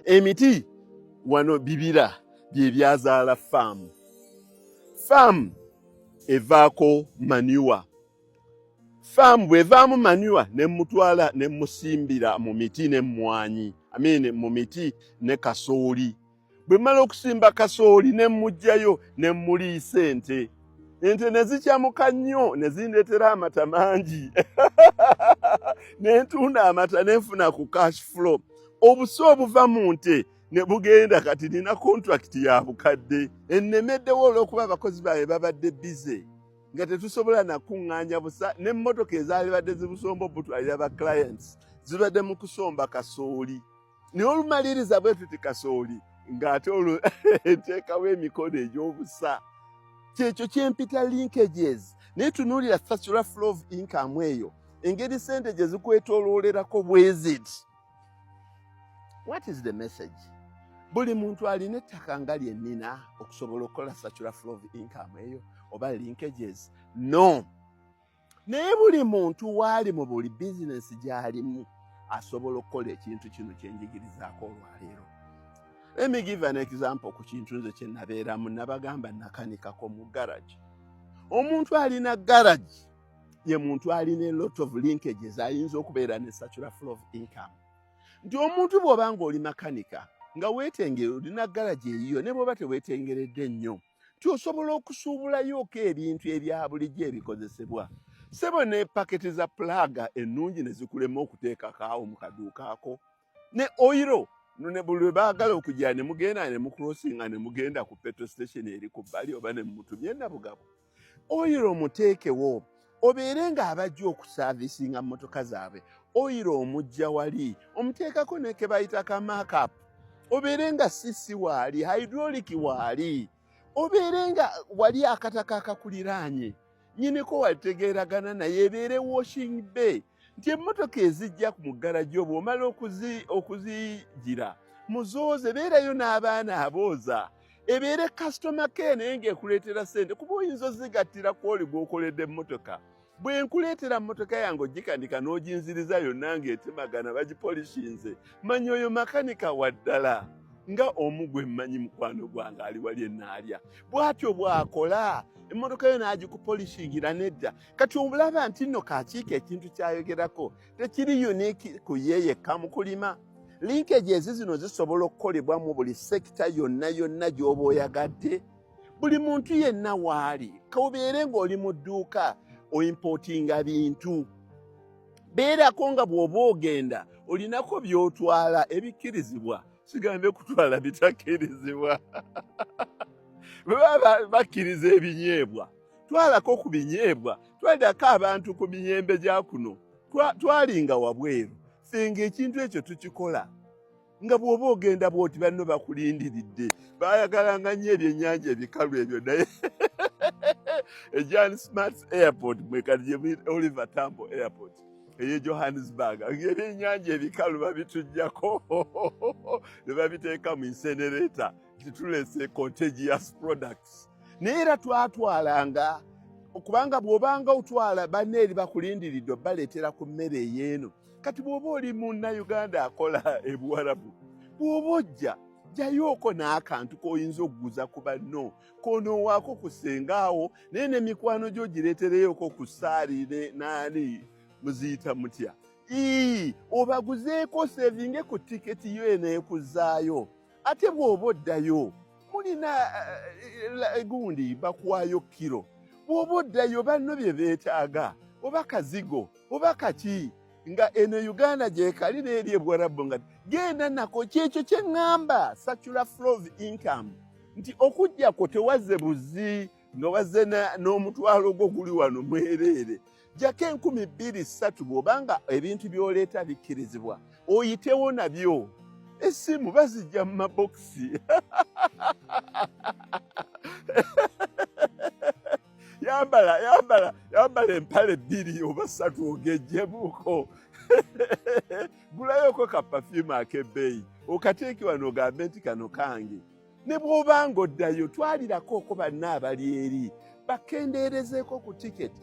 emiti wano bibira bye byazaala faamu. Faamu evaako manure. Faamu bw'evaamu manure ne mutwala ne musimbira mu miti ne mmwanyi, mu miti ne kasooli. Bwe mmala okusimba kasooli ne mmuggyayo ne muliisa ente. Ente ne zikyamuka nnyo ne zindeetera amata mangi. Ne ntunda amata ne nfuna ku cash flow. Obuso obuva mu nte ne bugenda kati nina contract ya bukadde. Ennemeddewo olw'okuba abakozi baabwe babadde bize nga tetusobola nakuŋŋaanya busa, n'emmotoka ezaali badde zibusomba obutwalira ba clients zibadde mu kusomba kasooli. Naye olumaliriza bwe tuti kasooli ng'ate olwo enteekawo emikono egy'obusa. Kyekyo kyempita linkages. Naye tunuulira structural flow of income eyo engeri ssente gye zikwetooloolerako bwe ziti. What is the message? Buli muntu alina ettaka nga lyennina okusobola okukola structural flow of income eyo oba linkages? No. Naye buli muntu waali mu buli bizinesi gy'alimu asobola okukola ekintu kino kye njigirizaako olwaleero. Let me give an example ku kintu nze kye nabeeramu. Nabagamba nakanikako mu garage. Omuntu alina garage ye muntu alina a lot of linkages ayinza okubeera ne structural flow of income. Nti omuntu bw'oba ng'oli makanika nga weetengere olina garage eyiyo ne bw'oba teweetengeredde nnyo nti osobola okusuubulayooko ebintu ebya bulijjo ebikozesebwa. Sebo ne paketi za plaga ennungi ne zikulema okuteekako awo mu kaduuka ako. Ne oyiro ne buli baagala okujja ne mugenda ne mucrossinga ne mugenda ku petrol station eri ku bbali oba ne mutumye Nabugabo. Oyiro muteekewo obeere ng'abajja okusaavisinga mmotoka zaabwe. Oyiro omujja wali omuteekako ne ke bayita ka markup. Obeere nga sisi waali, hydraulic waali. Obeere nga wali akataka akakuliraanye. Nyiniko walitegeeragana naye ebeere washing bay. Nti emmotoka ezijja mu garagi obwo omala okuzigira muzooze, beerayo n'abaana abooza. Ebeere customer care naye ng'ekuleetera ssente kuba oyinza ozigattira ku oli gw'okoledde emmotoka. Bwe nkuleetera mmotoka yange ogikanika n'oginziriza yonna ng'etemagana bagipolishinze, manya oyo makanika wa ddala nga omugwe mmanyi mukwano gwange ali wali ennaalya. Bw'atyo bw'akola emmotoka yo n'agikupolishingira nedda. Kati obulaba nti nno kakiiko ekintu kyayogerako tekiri unique ku ye yekka mu kulima. Linkages zino zisobola okukolebwa mu buli sekita yonna gy'oba oyagadde. Buli muntu yenna waali kawubeere ng'oli mu dduuka oimportinga bintu. Beerako nga bw'oba ogenda olinako by'otwala ebikkirizibwa, sigambe kutwala bitakkirizibwa. Bwe baba bakkiriza ebinyeebwa twalako ku binyeebwa, twalako abantu ku miyembe gya kuno, twalinga wabweru. Fenga ekintu ekyo tukikola nga bw'oba ogenda bw'oti banno bakulindiridde. Baayagalanga nnyo ebyennyanja ebikalu ebyo naye John Smart's Airport mwekati Oliver Tambo Airport eye Johannesburg ebyennyanja ebikalu babitujjako ne babiteeka mu incinerator titulese contagious products. Naye era twatwalanga okubanga bw'obanga otwala banne eri bakulindiridde baleetera ku mmere eyeeno. Kati bw'oba oli Munnayuganda akola ebuwarabu, bw'oba ojja jjayooko n'akantu k'oyinza okuguza ku banno k'onoowaako ku ssengaawo, naye n'emikwano gyo gireetereyoko ku ssaali n'ani muziyita mutya. Obaguzeeko sevinge ku tiketi yo eneekuzaayo. Ate bw'oba oddayo mulina gundi bakuwaayo kiro. Bw'oba oddayo banno bye beetaaga oba kazigo oba kaki nga eno Uganda gyekali n'eri ebuwarabu nga genda nako. Kyekyo kye ŋŋamba structural flow of income nti okujjako tewazze buzi nga wazze n'omutwalo gwo guli wano mwereere. Jjako 2,000-3 bw'obanga ebintu by'oleeta bikkirizibwa oyitewo nabyo. Essimu bazijja mu mabokisi. Yambala empale 2 oba 3 ogejjemuuko. Gulayoko ka perfume ak'ebbeeyi okateeke wano ogambe nti kano kange. Ne bw'obanga oddayo twalirako ko banna abali eri bakendeerezeeko ku tiketi.